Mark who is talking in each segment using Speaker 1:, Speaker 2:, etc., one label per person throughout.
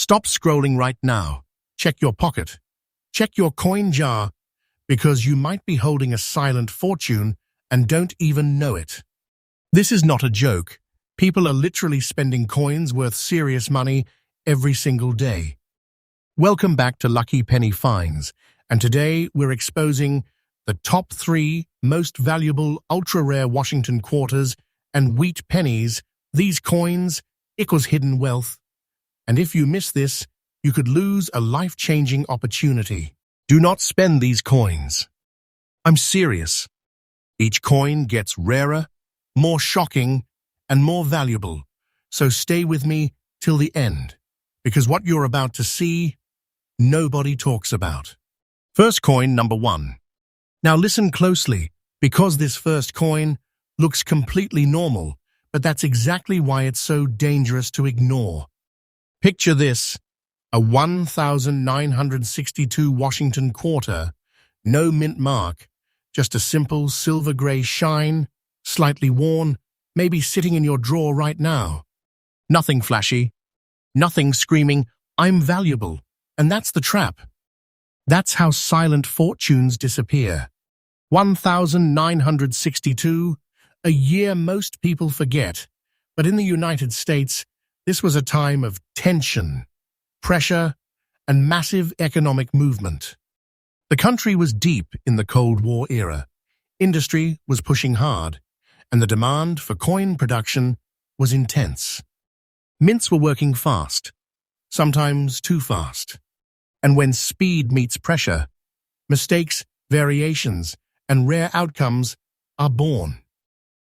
Speaker 1: Stop scrolling right now. Check your pocket. Check your coin jar, because you might be holding a silent fortune and don't even know it. This is not a joke. People are literally spending coins worth serious money every single day. Welcome back to Lucky Penny Finds, and today we're exposing the top 3 most valuable ultra-rare Washington quarters and wheat pennies. These coins equals hidden wealth, and if you miss this, you could lose a life-changing opportunity. Do not spend these coins. I'm serious. Each coin gets rarer, more shocking, and more valuable, so stay with me till the end, because what you're about to see, nobody talks about. First coin, number 1. Now listen closely, because this first coin looks completely normal, but that's exactly why it's so dangerous to ignore. Picture this, a 1962 Washington quarter, no mint mark, just a simple silver-gray shine, slightly worn, maybe sitting in your drawer right now. Nothing flashy, nothing screaming, "I'm valuable," and that's the trap. That's how silent fortunes disappear. 1962, a year most people forget, but in the United States, this was a time of tension, pressure, and massive economic movement. The country was deep in the Cold War era. Industry was pushing hard, and the demand for coin production was intense. Mints were working fast, sometimes too fast. And when speed meets pressure, mistakes, variations, and rare outcomes are born.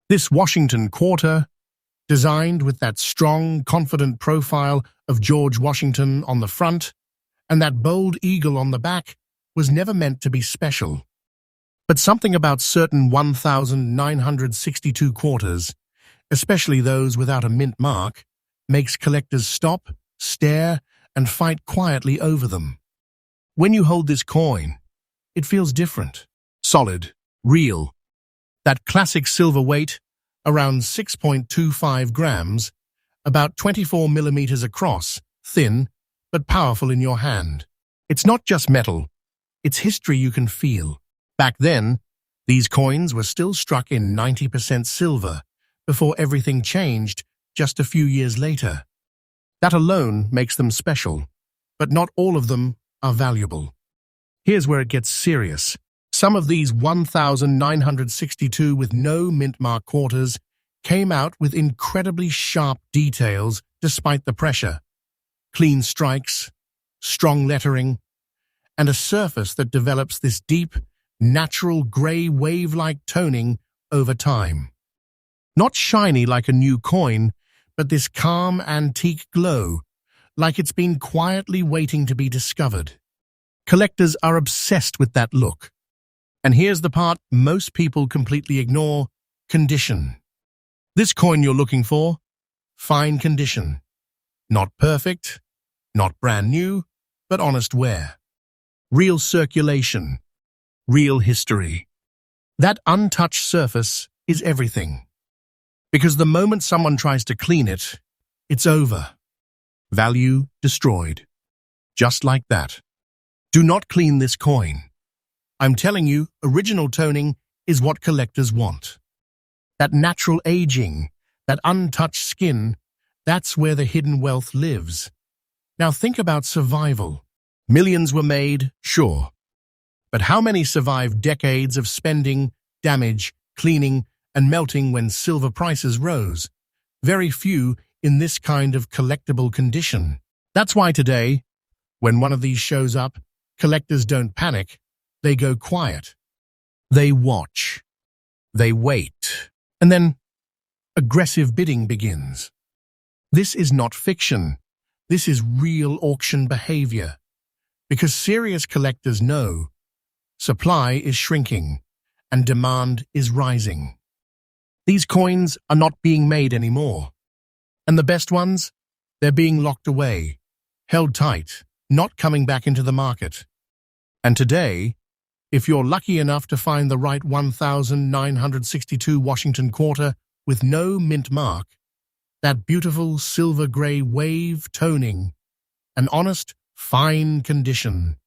Speaker 1: This Washington quarter, designed with that strong, confident profile of George Washington on the front and that bold eagle on the back, was never meant to be special. But something about certain 1962 quarters, especially those without a mint mark, makes collectors stop, stare, and fight quietly over them. When you hold this coin, it feels different, solid, real. That classic silver weight, around 6.25 grams, about 24 millimeters across, thin, but powerful in your hand. It's not just metal, it's history you can feel. Back then, these coins were still struck in 90% silver, before everything changed just a few years later. That alone makes them special, but not all of them are valuable. Here's where it gets serious. Some of these 1962 with no mint mark quarters came out with incredibly sharp details despite the pressure. Clean strikes, strong lettering, and a surface that develops this deep, natural gray wave-like toning over time. Not shiny like a new coin, but this calm antique glow, like it's been quietly waiting to be discovered. Collectors are obsessed with that look. And here's the part most people completely ignore: condition. This coin you're looking for? Fine condition. Not perfect, not brand new, but honest wear. Real circulation. Real history. That untouched surface is everything. Because the moment someone tries to clean it, it's over. Value destroyed. Just like that. Do not clean this coin. I'm telling you, original toning is what collectors want. That natural aging, that untouched skin, that's where the hidden wealth lives. Now think about survival. Millions were made, sure. But how many survived decades of spending, damage, cleaning, and melting when silver prices rose? Very few in this kind of collectible condition. That's why today, when one of these shows up, collectors don't panic, they go quiet. They watch. They wait. And then aggressive bidding begins. This is not fiction. This is real auction behavior. Because serious collectors know supply is shrinking and demand is rising. These coins are not being made anymore. And the best ones, they're being locked away, held tight, not coming back into the market. And today, if you're lucky enough to find the right 1962 Washington quarter with no mint mark, that beautiful silver-gray wave toning, an honest, fine condition.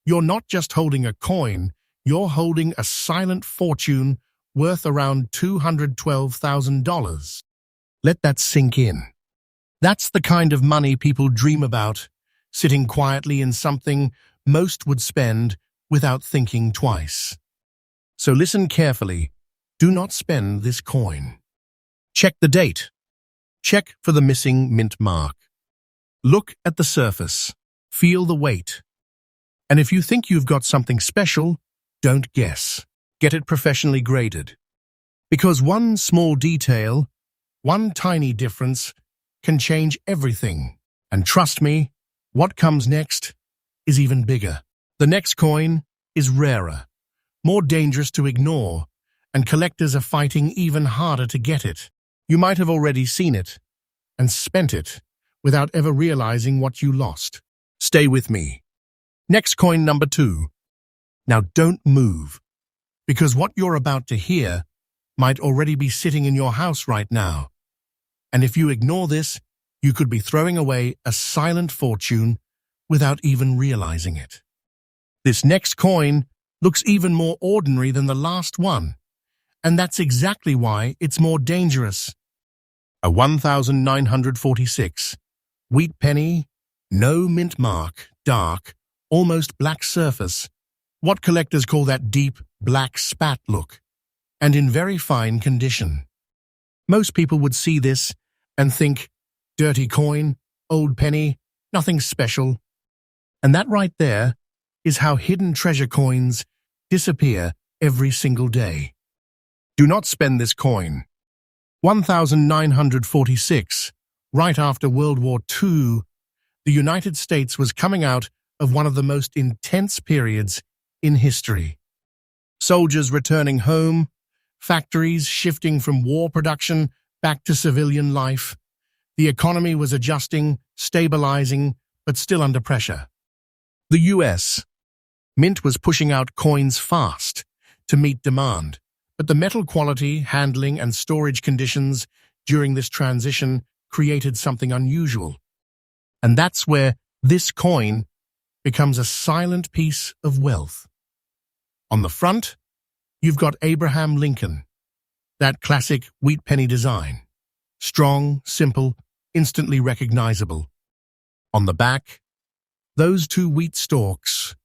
Speaker 1: You're not just holding a coin, you're holding a silent fortune worth around $212,000. Let that sink in. That's the kind of money people dream about, sitting quietly in something most would spend without thinking twice. So listen carefully. Do not spend this coin. Check the date. Check for the missing mint mark. Look at the surface. Feel the weight. And if you think you've got something special, don't guess. Get it professionally graded. Because one small detail, one tiny difference, can change everything. And trust me, what comes next is even bigger. The next coin is rarer, more dangerous to ignore, and collectors are fighting even harder to get it. You might have already seen it and spent it without ever realizing what you lost. Stay with me. Next coin number 2. Now don't move, because what you're about to hear might already be sitting in your house right now. And if you ignore this, you could be throwing away a silent fortune without even realizing it. This next coin looks even more ordinary than the last one, and that's exactly why it's more dangerous. A 1946 wheat penny, no mint mark, dark, almost black surface, what collectors call that deep black spat look, and in very fine condition. Most people would see this and think, dirty coin, old penny, nothing special. And that right there is how hidden treasure coins disappear every single day. Do not spend this coin. 1946, right after World War II, the United States was coming out of one of the most intense periods in history. Soldiers returning home, factories shifting from war production back to civilian life. The economy was adjusting, stabilizing, but still under pressure. The US. Mint was pushing out coins fast to meet demand, but the metal quality, handling, and storage conditions during this transition created something unusual. And that's where this coin becomes a silent piece of wealth. On the front, you've got Abraham Lincoln, that classic wheat penny design. Strong, simple, instantly recognizable. On the back, those 2 wheat stalks,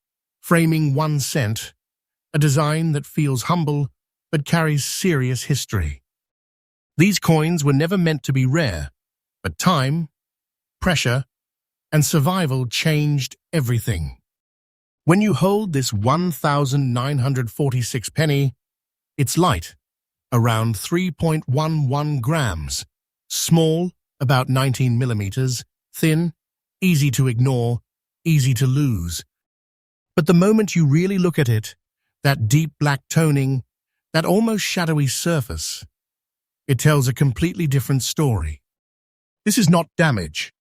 Speaker 1: framing 1 cent, a design that feels humble but carries serious history. These coins were never meant to be rare, but time, pressure, and survival changed everything. When you hold this 1946 penny, it's light, around 3.11 grams, small, about 19 millimeters, thin, easy to ignore, easy to lose. But the moment you really look at it, that deep black toning, that almost shadowy surface, it tells a completely different story. This is not damage.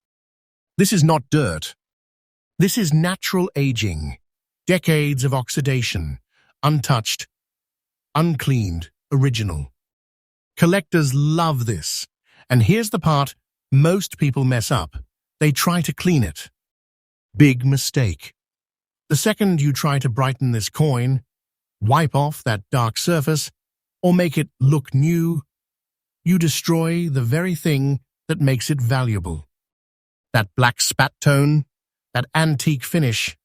Speaker 1: This is not dirt. This is natural aging, decades of oxidation, untouched, uncleaned, original. Collectors love this, and here's the part most people mess up. They try to clean it. Big mistake. The second you try to brighten this coin, wipe off that dark surface, or make it look new, you destroy the very thing that makes it valuable. That black spat tone, that antique finish,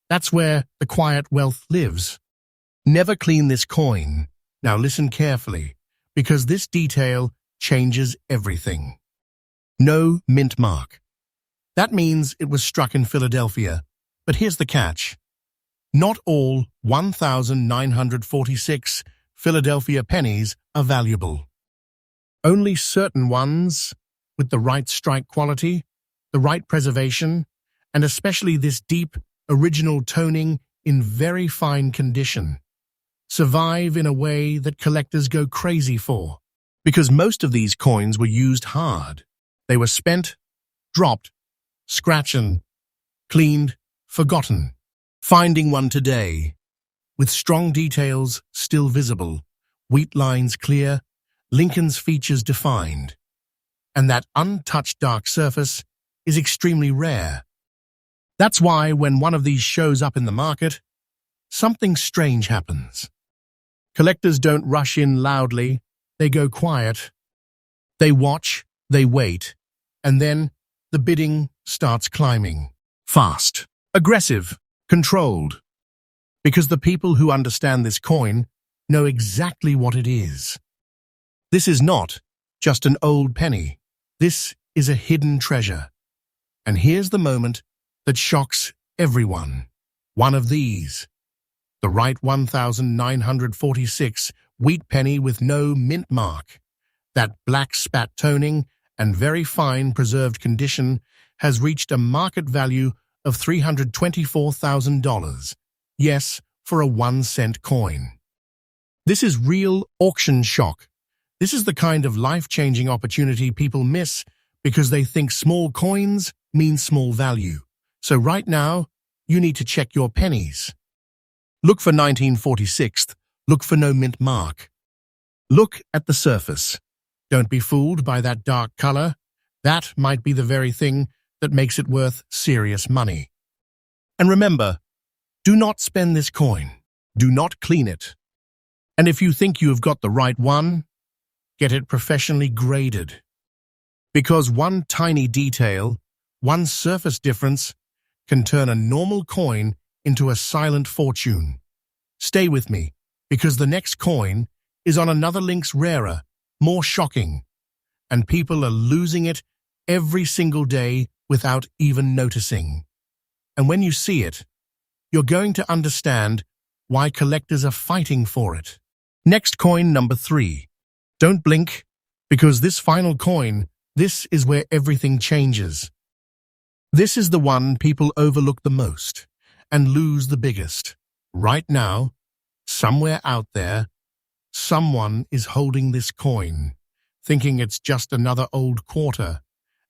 Speaker 1: that's where the quiet wealth lives. Never clean this coin. Now listen carefully, because this detail changes everything. No mint mark. That means it was struck in Philadelphia, but here's the catch. Not all 1946 Philadelphia pennies are valuable. Only certain ones, with the right strike quality, the right preservation, and especially this deep, original toning in very fine condition, survive in a way that collectors go crazy for. Because most of these coins were used hard. They were spent, dropped, scratched, cleaned, forgotten. Finding one today, with strong details still visible, wheat lines clear, Lincoln's features defined, and that untouched dark surface is extremely rare. That's why when one of these shows up in the market, something strange happens. Collectors don't rush in loudly, they go quiet. They watch, they wait, and then the bidding starts climbing. Fast, aggressive, controlled. Because the people who understand this coin know exactly what it is. This is not just an old penny. This is a hidden treasure. And here's the moment that shocks everyone. One of these. The right 1946 wheat penny with no mint mark. That black spat toning and very fine preserved condition has reached a market value of $324,000. Yes, for a 1-cent coin. This is real auction shock. This is the kind of life-changing opportunity people miss because they think small coins mean small value. So right now, you need to check your pennies. Look for 1946. Look for no mint mark. Look at the surface. Don't be fooled by that dark color. That might be the very thing that makes it worth serious money. And remember, do not spend this coin. Do not clean it. And if you think you have got the right one, get it professionally graded. Because one tiny detail, one surface difference, can turn a normal coin into a silent fortune. Stay with me, because the next coin is on another link's rarer, more shocking, and people are losing it every single day without even noticing. And when you see it, you're going to understand why collectors are fighting for it. Next coin number 3. Don't blink, because this final coin, this is where everything changes. This is the one people overlook the most and lose the biggest. Right now, somewhere out there, someone is holding this coin, thinking it's just another old quarter,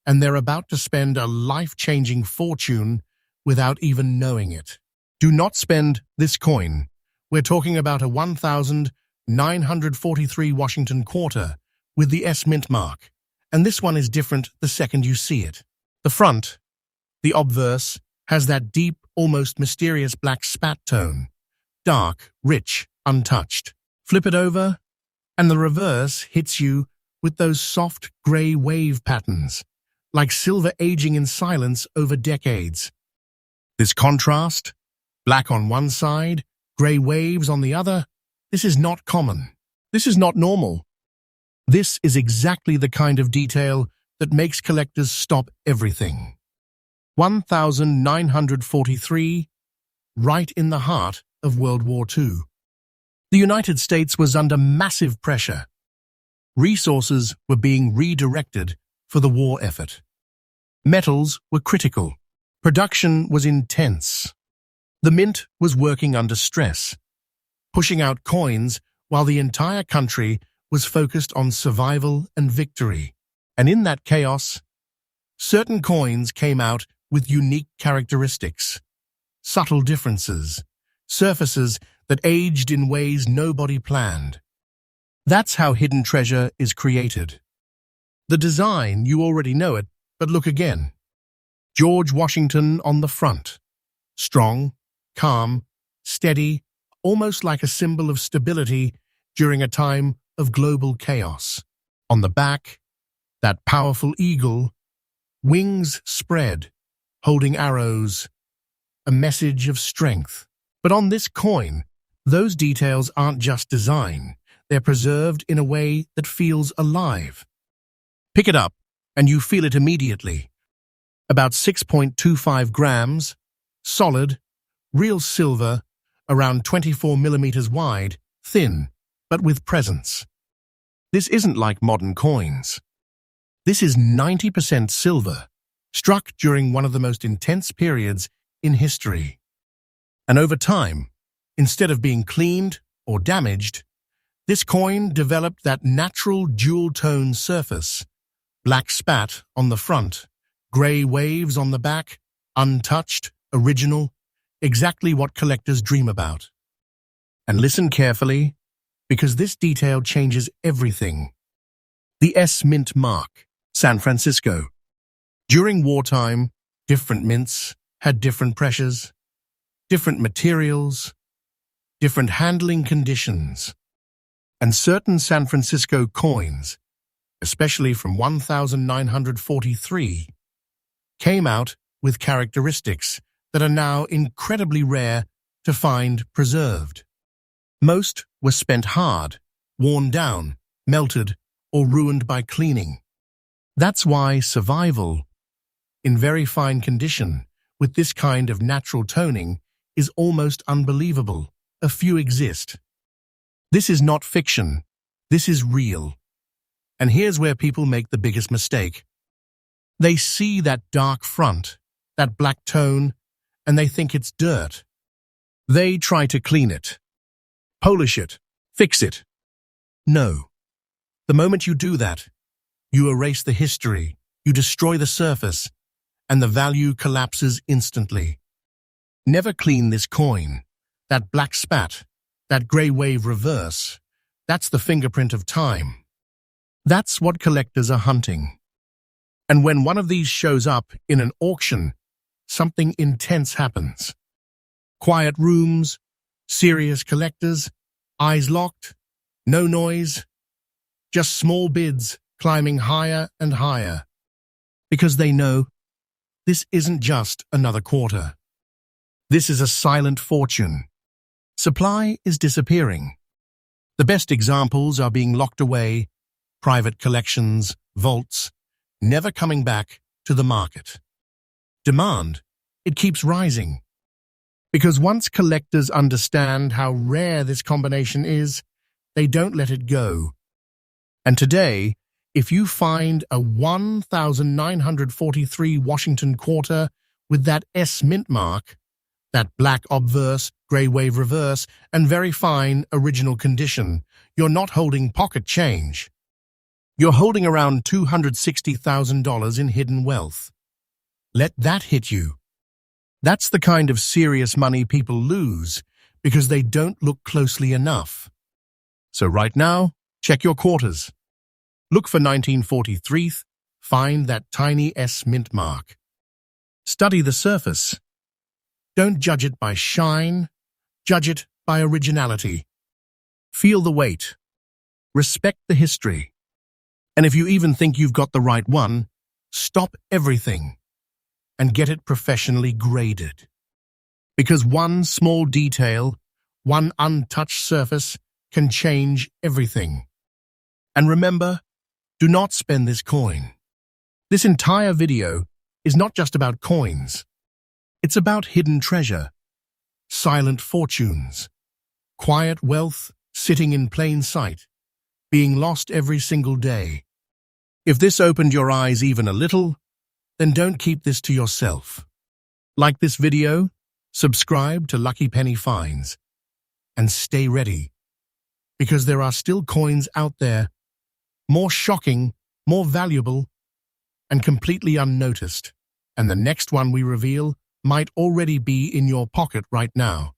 Speaker 1: and they're about to spend a life-changing fortune without even knowing it. Do not spend this coin. We're talking about a 1943 Washington quarter with the S mint mark, and this one is different the second you see it. The front, the obverse, has that deep, almost mysterious black spat tone. Dark, rich, untouched. Flip it over, and the reverse hits you with those soft gray wave patterns, like silver aging in silence over decades. This contrast, black on one side, gray waves on the other, this is not common. This is not normal. This is exactly the kind of detail that makes collectors stop everything. 1943, right in the heart of World War II. The United States was under massive pressure. Resources were being redirected for the war effort. Metals were critical. Production was intense. The mint was working under stress, pushing out coins while the entire country was focused on survival and victory. And in that chaos, certain coins came out with unique characteristics, subtle differences, surfaces that aged in ways nobody planned. That's how hidden treasure is created. The design, you already know it, but look again. George Washington on the front. Strong, calm, steady, almost like a symbol of stability during a time of global chaos. On the back, that powerful eagle, wings spread, holding arrows, a message of strength. But on this coin, those details aren't just design. They're preserved in a way that feels alive. Pick it up, and you feel it immediately. About 6.25 grams, solid, real silver, around 24 millimeters wide, thin, but with presence. This isn't like modern coins. This is 90% silver, struck during one of the most intense periods in history. And over time, instead of being cleaned or damaged, this coin developed that natural dual-tone surface, black spat on the front, gray waves on the back, untouched, original, exactly what collectors dream about. And listen carefully, because this detail changes everything. The S mint mark, San Francisco. During wartime, different mints, had different pressures, different materials, different handling conditions, and certain San Francisco coins, especially from 1943, came out with characteristics that are now incredibly rare to find preserved. Most were spent hard, worn down, melted, or ruined by cleaning. That's why survival, in very fine condition, with this kind of natural toning, is almost unbelievable. A few exist. This is not fiction. This is real. And here's where people make the biggest mistake. They see that dark front, that black tone, and they think it's dirt. They try to clean it, polish it, fix it. No. The moment you do that, you erase the history, you destroy the surface, and the value collapses instantly. Never clean this coin. That black spat, that grey wave reverse, that's the fingerprint of time. That's what collectors are hunting. And when one of these shows up in an auction, something intense happens. Quiet rooms, serious collectors, eyes locked, no noise, just small bids climbing higher and higher. Because they know this isn't just another quarter. This is a silent fortune. Supply is disappearing. The best examples are being locked away, private collections, vaults, never coming back to the market. Demand, it keeps rising. Because once collectors understand how rare this combination is, they don't let it go. And today, if you find a 1943 Washington quarter with that S mint mark, that black obverse, grey wave reverse, and very fine original condition, you're not holding pocket change. You're holding around $260,000 in hidden wealth. Let that hit you. That's the kind of serious money people lose because they don't look closely enough. So right now, check your quarters. Look for 1943, find that tiny S mint mark. Study the surface. Don't judge it by shine, judge it by originality. Feel the weight. Respect the history. And if you even think you've got the right one, stop everything and get it professionally graded. Because one small detail, one untouched surface can change everything. And remember, do not spend this coin. This entire video is not just about coins. It's about hidden treasure, silent fortunes, quiet wealth sitting in plain sight, being lost every single day. If this opened your eyes even a little, then don't keep this to yourself. Like this video, subscribe to Lucky Penny Finds, and stay ready, because there are still coins out there, more shocking, more valuable, and completely unnoticed. And the next one we reveal might already be in your pocket right now.